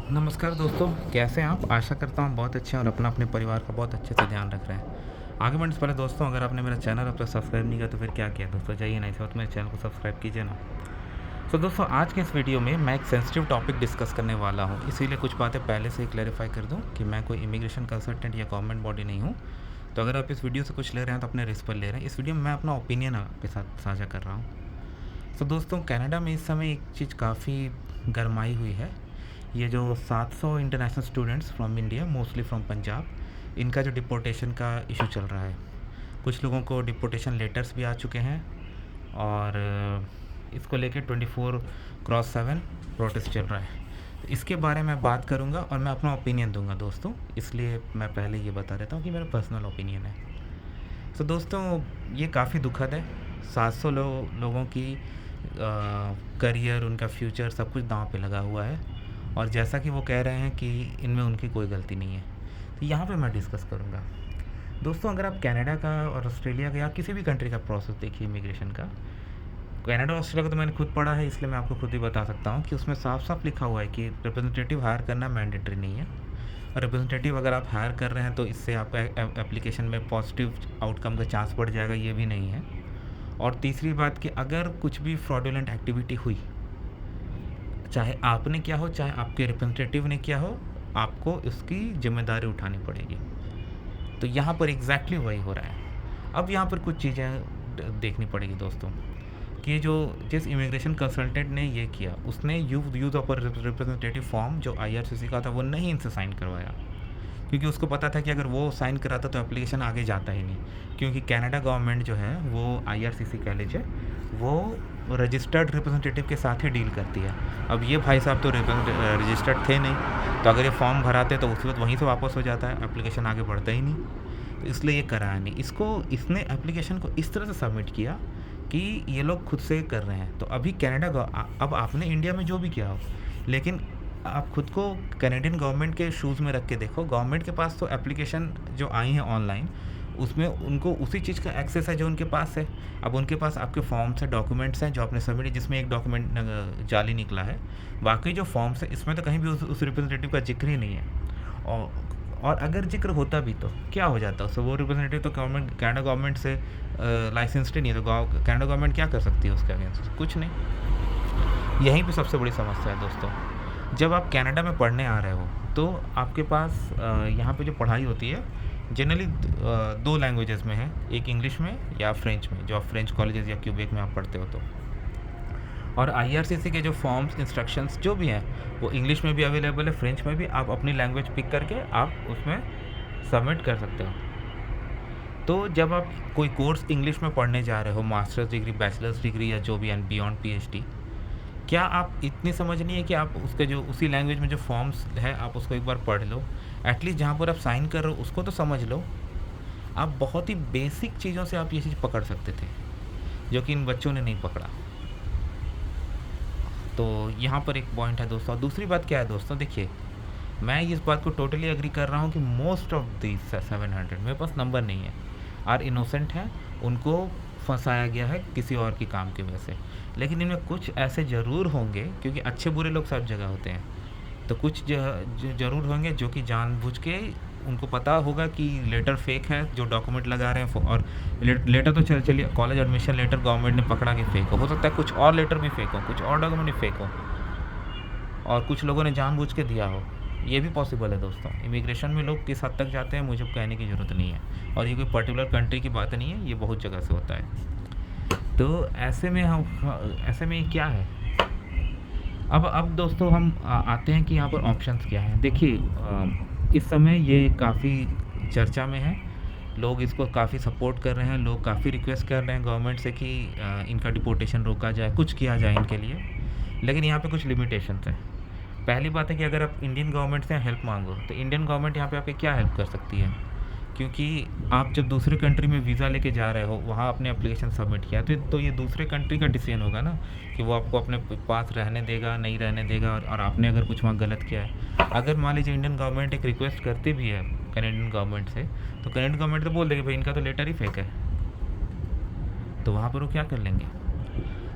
नमस्कार दोस्तों, कैसे हैं आप? आशा करता हूँ बहुत अच्छे हैं और अपना अपने परिवार का बहुत अच्छे से ध्यान रख रहे हैं। आगे बढ़ने से पहले दोस्तों, अगर आपने मेरा चैनल अब तक सब्सक्राइब नहीं किया तो फिर क्या किया दोस्तों, जाइए ना इस वक्त मेरे चैनल को सब्सक्राइब कीजिए ना। तो दोस्तों, आज के इस वीडियो में मैं एक सेंसिटिव टॉपिक डिस्कस करने वाला हूँ, इसीलिए कुछ बातें पहले से ही क्लैरिफाई कर दूँ कि मैं कोई इमिग्रेशन कंसल्टेंट या गवर्नमेंट बॉडी नहीं हूँ। तो अगर आप इस वीडियो से कुछ ले रहे हैं तो अपने रिस्क पर ले रहे हैं। इस वीडियो में मैं अपना ओपिनियन आपके साथ साझा कर रहा हूँ। तो दोस्तों, कनाडा में इस समय एक चीज़ काफ़ी गरमाई हुई है। ये जो 700 international students from India, mostly from Punjab, इनका जो डिपोर्टेशन का इशू चल रहा है। कुछ लोगों को डिपोर्टेशन लेटर्स भी आ चुके हैं और इसको लेके 24/7 प्रोटेस्ट चल रहा है। तो इसके बारे में बात करूंगा और मैं अपना ओपिनियन दूंगा दोस्तों, इसलिए मैं पहले ये बता देता हूँ कि मेरा पर्सनल ओपिनियन है। तो दोस्तों, ये काफ़ी दुखद है। 700 लोगों की करियर, उनका फ्यूचर, सब कुछ दांव पे लगा हुआ है और जैसा कि वो कह रहे हैं कि इनमें उनकी कोई गलती नहीं है। तो यहाँ पे मैं डिस्कस करूँगा। दोस्तों, अगर आप कनाडा का और ऑस्ट्रेलिया का या किसी भी कंट्री का प्रोसेस देखिए इमिग्रेशन का, कनाडा और ऑस्ट्रेलिया का तो मैंने खुद पढ़ा है, इसलिए मैं आपको खुद ही बता सकता हूँ कि उसमें साफ साफ लिखा हुआ है कि रिप्रेजेंटेटिव हायर करना मैंडेटरी नहीं है। और रिप्रेजेंटेटिव अगर आप हायर कर रहे हैं तो इससे आपका एप्लीकेशन में पॉजिटिव आउटकम का चांस बढ़ जाएगा, ये भी नहीं है। और तीसरी बात कि अगर कुछ भी फ्रॉडुलेंट एक्टिविटी हुई, चाहे आपने किया हो चाहे आपके रिप्रेजेंटेटिव ने किया हो, आपको इसकी जिम्मेदारी उठानी पड़ेगी। तो यहाँ पर एग्जैक्टली वही हो रहा है। अब यहाँ पर कुछ चीज़ें देखनी पड़ेगी दोस्तों, कि जो जिस इमिग्रेशन कंसल्टेंट ने ये किया, उसने यूज़ ऑफ रिप्रेजेंटेटिव फॉर्म जो IRCC का था वो नहीं इनसे साइन करवाया, क्योंकि उसको पता था कि अगर वो साइन कराता तो एप्लीकेशन आगे जाता ही नहीं। क्योंकि कनाडा गवर्नमेंट जो है वो IRCC कह लीजिए, वो रजिस्टर्ड रिप्रेजेंटेटिव के साथ ही डील करती है। अब ये भाई साहब तो रजिस्टर्ड थे नहीं, तो अगर ये फॉर्म भराते तो उसी वक्त वहीं से वापस हो जाता है, एप्लीकेशन आगे बढ़ता ही नहीं। तो इसलिए ये कराया नहीं इसको। इसने एप्लीकेशन को इस तरह से सबमिट किया कि ये लोग खुद से कर रहे हैं। तो अभी अब आपने इंडिया में जो भी किया हो, लेकिन आप खुद को कैनेडियन गवर्नमेंट के शूज़ में रख के देखो। गवर्नमेंट के पास तो एप्लीकेशन जो आई हैं ऑनलाइन, उसमें उनको उसी चीज़ का एक्सेस है जो उनके पास है। अब उनके पास आपके फॉर्म्स हैं, डॉक्यूमेंट्स हैं जो आपने सबमिट, जिसमें एक डॉक्यूमेंट जाली निकला है। बाकी जो फॉर्म्स है इसमें तो कहीं भी उस रिप्रेजेंटेटिव का जिक्र ही नहीं है। और और अगर जिक्र होता भी तो क्या हो जाता, उससे वो रिप्रेजेंटेटिव तो कनाडा गवर्नमेंट से लाइसेंस्ड नहीं है, तो कनाडा गवर्नमेंट क्या कर सकती है उसके अगेंस्ट? कुछ नहीं। यहीं पे सबसे बड़ी समस्या है दोस्तों। जब आप कनाडा में पढ़ने आ रहे हो तो आपके पास यहाँ पे जो पढ़ाई होती है जनरली दो लैंग्वेजेस में है, एक इंग्लिश में या फ्रेंच में, जो आप फ्रेंच कॉलेजेस या क्यूबेक में आप पढ़ते हो तो। और IRCC के जो फॉर्म्स, इंस्ट्रक्शंस जो भी हैं वो इंग्लिश में भी अवेलेबल है, फ्रेंच में भी। आप अपनी लैंग्वेज पिक करके आप उसमें सबमिट कर सकते हो। तो जब आप कोई कोर्स इंग्लिश में पढ़ने जा रहे हो, मास्टर्स डिग्री, बैचलर्स डिग्री या जो भी एंड बियॉन्ड PhD, क्या आप इतनी समझ नहीं है कि आप उसके जो उसी लैंग्वेज में जो फॉर्म्स है आप उसको एक बार पढ़ लो? एटलीस्ट जहाँ पर आप साइन कर रहे हो उसको तो समझ लो। आप बहुत ही बेसिक चीज़ों से आप ये चीज़ पकड़ सकते थे, जो कि इन बच्चों ने नहीं पकड़ा। तो यहाँ पर एक पॉइंट है दोस्तों। और दूसरी बात क्या है दोस्तों, देखिए, मैं इस बात को टोटली एग्री कर रहा हूँ कि मोस्ट ऑफ दी 700, मेरे पास नंबर नहीं है, आर इनोसेंट हैं, उनको फंसाया गया है किसी और की काम की वजह से। लेकिन इनमें कुछ ऐसे ज़रूर होंगे, क्योंकि अच्छे बुरे लोग सब जगह होते हैं, तो कुछ ज़रूर होंगे जो कि जानबूझ के, उनको पता होगा कि लेटर फेक है जो डॉक्यूमेंट लगा रहे हैं। और लेटर तो चलिए, कॉलेज एडमिशन लेटर गवर्नमेंट ने पकड़ा कि फ़ेक हो सकता है कुछ और लेटर भी फेक हो, कुछ और डॉक्यूमेंट भी फेक हो, और कुछ लोगों ने जानबूझ के दिया हो। ये भी पॉसिबल है दोस्तों। इमिग्रेशन में लोग किस हद तक जाते हैं मुझे कहने की ज़रूरत नहीं है, और ये कोई पर्टिकुलर कंट्री की बात नहीं है, ये बहुत जगह से होता है। तो ऐसे में क्या है, अब दोस्तों हम आते हैं कि यहाँ पर ऑप्शंस क्या हैं। देखिए, इस समय ये काफ़ी चर्चा में है, लोग इसको काफ़ी सपोर्ट कर रहे हैं, लोग काफ़ी रिक्वेस्ट कर रहे हैं गवर्नमेंट से कि इनका डिपोर्टेशन रोका जाए, कुछ किया जाए इनके लिए। लेकिन यहाँ पे कुछ लिमिटेशंस हैं। पहली बात है कि अगर आप इंडियन गवर्नमेंट से हेल्प मांगो तो इंडियन गवर्नमेंट यहाँ पे आपकी क्या हेल्प कर सकती है? क्योंकि आप जब दूसरे कंट्री में वीज़ा लेके जा रहे हो, वहाँ आपने एप्लीकेशन सबमिट किया, तो ये दूसरे कंट्री का डिसीजन होगा ना कि वो आपको अपने पास रहने देगा, नहीं रहने देगा, और आपने अगर कुछ वहाँ गलत किया है। अगर मान लीजिए इंडियन गवर्नमेंट एक रिक्वेस्ट करती भी है कैनेडियन गवर्नमेंट से, तो कैनेडियन गवर्नमेंट तो बोल देगी भाई इनका तो लेटर ही फेक है, तो वहाँ पर वो क्या कर लेंगे?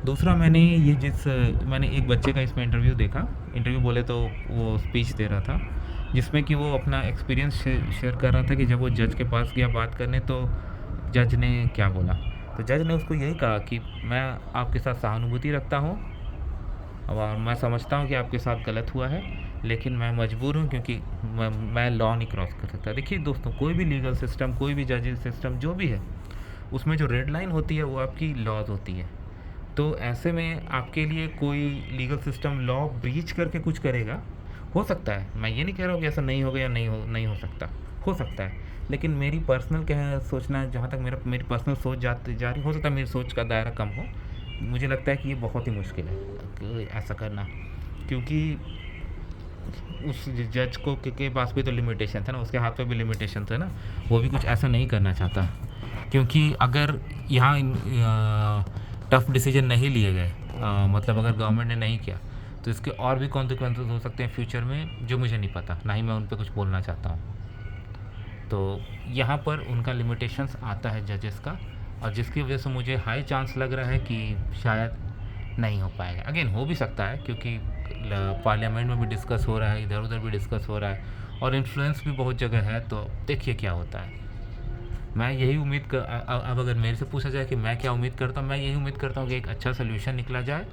दूसरा मैंने एक बच्चे का इसमें इंटरव्यू देखा, इंटरव्यू बोले तो वो स्पीच दे रहा था, जिसमें कि वो अपना एक्सपीरियंस शेयर कर रहा था कि जब वो जज के पास गया बात करने तो जज ने क्या बोला। तो जज ने उसको यही कहा कि मैं आपके साथ सहानुभूति रखता हूँ और मैं समझता हूँ कि आपके साथ गलत हुआ है, लेकिन मैं मजबूर हूँ क्योंकि मैं लॉ नहीं क्रॉस कर सकता। देखिए दोस्तों, कोई भी लीगल सिस्टम, कोई भी जजिंग सिस्टम जो भी है, उसमें जो रेड लाइन होती है वो आपकी लॉज होती है। तो ऐसे में आपके लिए कोई लीगल सिस्टम लॉ ब्रीच करके कुछ करेगा, हो सकता है, मैं ये नहीं कह रहा हूँ कि ऐसा नहीं होगा या नहीं हो सकता, हो सकता है। लेकिन मेरी पर्सनल क्या है सोचना है, जहाँ तक मेरी पर्सनल सोच जाती जा रही, हो सकता है मेरी सोच का दायरा कम हो, मुझे लगता है कि ये बहुत ही मुश्किल है कि ऐसा करना, क्योंकि उस जज के पास भी तो लिमिटेशन था ना, उसके हाथ में भी लिमिटेशन था ना, वो भी कुछ ऐसा नहीं करना चाहता। क्योंकि अगर यहाँ टफ डिसीजन नहीं लिए गए, मतलब अगर गवर्नमेंट ने नहीं किया, तो इसके और भी कॉन्सिक्वेंसेस हो सकते हैं फ्यूचर में, जो मुझे नहीं पता, ना ही मैं उन पर कुछ बोलना चाहता हूँ। तो यहाँ पर उनका लिमिटेशंस आता है जजेस का, और जिसकी वजह से मुझे हाई चांस लग रहा है कि शायद नहीं हो पाएगा। अगेन हो भी सकता है क्योंकि पार्लियामेंट में भी डिस्कस हो रहा है, इधर उधर भी डिस्कस हो रहा है, और इन्फ्लुएंस भी बहुत जगह है, तो देखिए क्या होता है। मैं यही अब अगर मेरे से पूछा जाए कि मैं क्या उम्मीद करता हूँ, मैं यही उम्मीद करता हूँ कि एक अच्छा सोल्यूशन निकला जाए,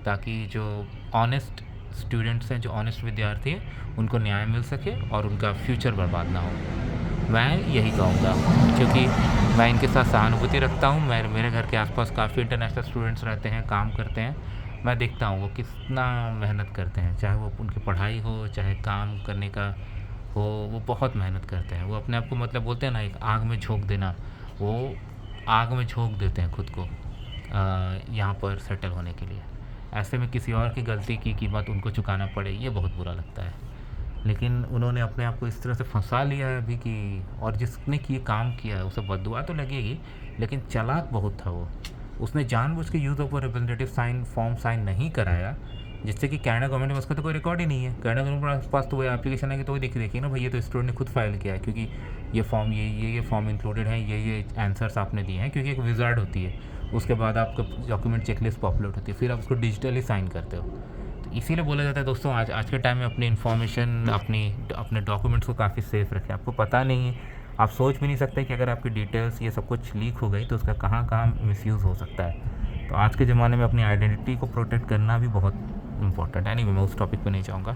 ताकि जो ऑनेस्ट स्टूडेंट्स हैं, जो ऑनेस्ट विद्यार्थी हैं, उनको न्याय मिल सके और उनका फ्यूचर बर्बाद ना हो। मैं यही कहूँगा, क्योंकि मैं इनके साथ सहानुभूति रखता हूँ। मेरे घर के आसपास काफ़ी इंटरनेशनल स्टूडेंट्स रहते हैं, काम करते हैं, मैं देखता हूँ वो कितना मेहनत करते हैं, चाहे वो उनकी पढ़ाई हो, चाहे काम करने का हो, वो बहुत मेहनत करते हैं। वो अपने आप को, मतलब बोलते हैं ना, एक आग में झोंक देना, वो आग में झोंक देते हैं खुद को यहाँ पर सेटल होने के लिए। ऐसे में किसी और की गलती की कीमत उनको चुकाना पड़े, ये बहुत बुरा लगता है। लेकिन उन्होंने अपने आप को इस तरह से फंसा लिया है अभी कि, और जिसने ये काम किया है उसे बद्दुआ तो लगेगी, लेकिन चालाक बहुत था वो। उसने जानबूझ के use of representative form sign नहीं कराया, जिससे कि कनाडा गवर्नमेंट में उसका तो कोई रिकॉर्ड ही नहीं है। कनाडा गवर्नमेंट के पास तो वो एप्लीकेशन है कि तो वो देखिए ना भाई, ये तो स्टूडेंट ने खुद फाइल किया है, क्योंकि ये फॉर्म ये फॉर्म इंक्लूडेड हैं, ये आंसर्स आपने दिए हैं, क्योंकि एक विजार्ड होती है, उसके बाद आपका डॉक्यूमेंट चेकलिस्ट पॉपुलेट होती है, फिर आप उसको डिजिटली साइन करते हो। तो इसीलिए बोला जाता है दोस्तों, आज के टाइम में अपनी इन्फॉर्मेशन, अपने डॉक्यूमेंट्स को काफ़ी सेफ रखें। आपको पता नहीं है, आप सोच भी नहीं सकते कि अगर आपकी डिटेल्स ये सब कुछ लीक हो गई तो उसका कहाँ कहाँ मिसयूज़ हो सकता है। तो आज के ज़माने में अपनी आइडेंटिटी को प्रोटेक्ट करना भी बहुत इम्पोर्टेंट है। नहीं, मैं उस टॉपिक पे नहीं जाऊँगा।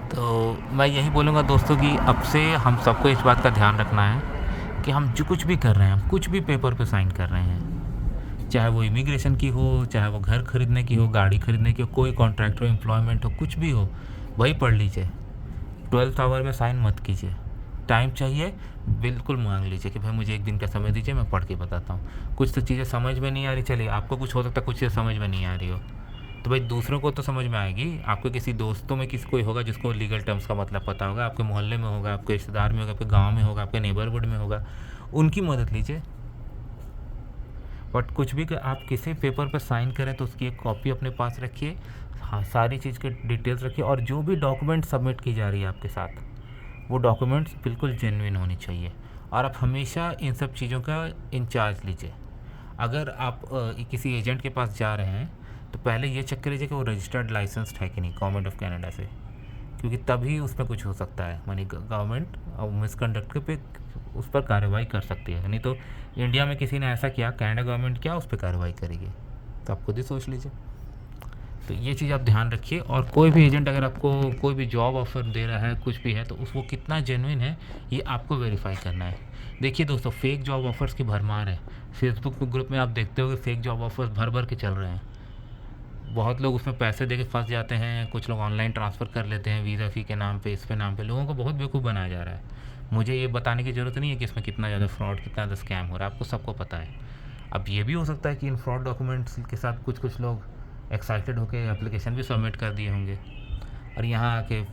तो मैं यही बोलूँगा दोस्तों कि अब से हम सबको इस बात का ध्यान रखना है कि हम जो कुछ भी कर रहे हैं, हम कुछ भी पेपर पे साइन कर रहे हैं, चाहे वो इमिग्रेशन की हो, चाहे वो घर खरीदने की हो, गाड़ी खरीदने की हो, कोई कॉन्ट्रैक्ट हो, एम्प्लॉयमेंट हो, कुछ भी हो, वही पढ़ लीजिए। 12th आवर में साइन मत कीजिए। टाइम चाहिए, बिल्कुल मांग लीजिए कि भाई मुझे एक दिन का समय दीजिए, मैं पढ़ के बताता हूँ। कुछ तो चीज़ें समझ में नहीं आ रही, चलिए आपको कुछ हो सकता है कुछ चीज़ें समझ में नहीं आ रही हो, तो भाई दूसरों को तो समझ में आएगी। आपके किसी दोस्तों में किसी कोई होगा जिसको लीगल टर्म्स का मतलब पता होगा, आपके मोहल्ले में होगा, आपके रिश्तेदार में होगा, आपके गांव में होगा, आपके नेबरहुड में होगा, उनकी मदद लीजिए। बट कुछ भी आप किसी पेपर पर साइन करें तो उसकी एक कॉपी अपने पास रखिए, हाँ, सारी चीज़ के डिटेल्स रखिए, और जो भी डॉक्यूमेंट सबमिट की जा रही है आपके साथ, वो डॉक्यूमेंट्स बिल्कुल जेन्युइन होनी चाहिए। और आप हमेशा इन सब चीज़ों का इंचार्ज लीजिए। अगर आप किसी एजेंट के पास जा रहे हैं तो पहले ये चेक कर लीजिए कि वो रजिस्टर्ड लाइसेंस्ड है कि नहीं गवर्नमेंट ऑफ कनाडा से, क्योंकि तभी उसमें कुछ हो सकता है। मानी गवर्नमेंट मिसकंडक्ट पे उस पर कार्रवाई कर सकती है, नहीं तो इंडिया में किसी ने ऐसा किया, कनाडा गवर्नमेंट क्या उस पर कार्रवाई करेगी, तो आप खुद ही सोच लीजिए। तो ये चीज़ आप ध्यान रखिए। और कोई भी एजेंट अगर आपको कोई भी जॉब ऑफ़र दे रहा है, कुछ भी है, तो वो कितना जेन्युइन है ये आपको वेरीफाई करना है। देखिए दोस्तों, फेक जॉब ऑफ़र्स की भरमार है। फेसबुक ग्रुप में आप देखते हो कि फेक जॉब ऑफ़र्स भर के चल रहे हैं। बहुत लोग उसमें पैसे दे के फंस जाते हैं, कुछ लोग ऑनलाइन ट्रांसफ़र कर लेते हैं वीज़ा फ़ी के नाम पे, इस पे नाम पे लोगों को बहुत बेवकूफ़ बनाया जा रहा है। मुझे ये बताने की ज़रूरत नहीं है कि इसमें कितना ज़्यादा फ्रॉड, कितना ज़्यादा स्कैम हो रहा है, आपको सबको पता है। अब ये भी हो सकता है कि इन फ्रॉड डॉक्यूमेंट्स के साथ कुछ लोग एक्साइटेड होकर एप्लीकेशन भी सबमिट कर दिए होंगे, और यहाँ आके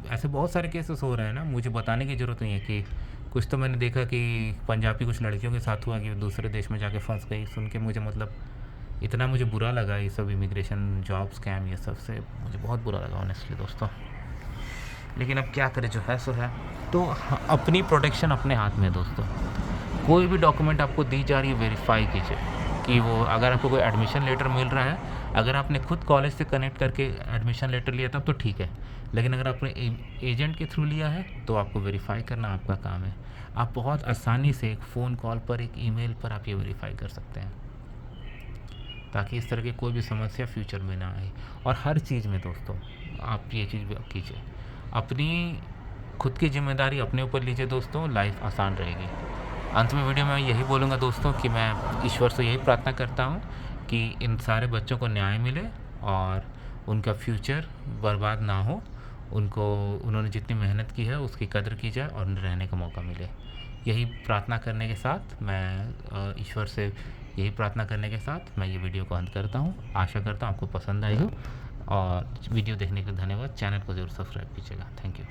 ऐसे बहुत सारे केसेस हो रहे हैं ना, मुझे बताने की ज़रूरत नहीं है कि कुछ तो मैंने देखा कि पंजाबी कुछ लड़कियों के साथ हुआ कि दूसरे देश में जाके फंस गई। सुन के मुझे मतलब इतना मुझे बुरा लगा, ये सब इमिग्रेशन, जॉब स्कैम, ये सब से मुझे बहुत बुरा लगा ऑनेस्टली दोस्तों। लेकिन अब क्या करें, जो है सो है। तो अपनी प्रोटेक्शन अपने हाथ में है दोस्तों। कोई भी डॉक्यूमेंट आपको दी जा रही है, वेरीफाई कीजिए कि वो अगर आपको कोई एडमिशन लेटर मिल रहा है, अगर आपने खुद कॉलेज से कनेक्ट करके एडमिशन लेटर लिया तब तो ठीक है, लेकिन अगर आपने एजेंट के थ्रू लिया है तो आपको वेरीफाई करना आपका काम है। आप बहुत आसानी से एक फ़ोन कॉल पर, एक ईमेल पर आप ये वेरीफाई कर सकते हैं, ताकि इस तरह की कोई भी समस्या फ्यूचर में ना आए। और हर चीज़ में दोस्तों आप ये चीज़ भी कीजिए, अपनी खुद की जिम्मेदारी अपने ऊपर लीजिए दोस्तों, लाइफ आसान रहेगी। अंत में वीडियो में यही बोलूँगा दोस्तों कि मैं ईश्वर से यही प्रार्थना करता हूँ कि इन सारे बच्चों को न्याय मिले और उनका फ्यूचर बर्बाद ना हो, उनको उन्होंने जितनी मेहनत की है उसकी कदर की जाए और उन्हें रहने का मौका मिले। यही प्रार्थना करने के साथ मैं ईश्वर से यही प्रार्थना करने के साथ मैं ये वीडियो को अंत करता हूँ। आशा करता हूँ आपको पसंद आई हो, और वीडियो देखने के लिए धन्यवाद। चैनल को ज़रूर सब्सक्राइब कीजिएगा। Thank you.